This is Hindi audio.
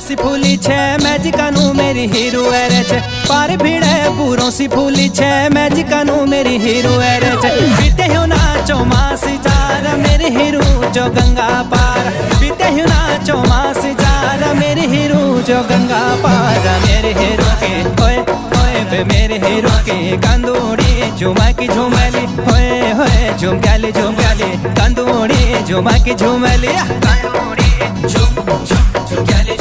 सी फूली छे मैजिकानू मेरी हीरो एरे छे पार भीड़े पूरों सी फूली छे मैजिकानू मेरी हीरो एरे छे बीते हो नाचो मासी जार मेरी हीरो जो गंगा पार बीते हो नाचो मासी जार मेरी हीरो जो गंगा पार मेरे हीरो के ओए ओए मेरे हीरो के कंदूड़ी झुमा की झुमली होए होए झुम गली कंदूड़ी झुमा की झुमली कंदूड़ी झुम झुम झुम गली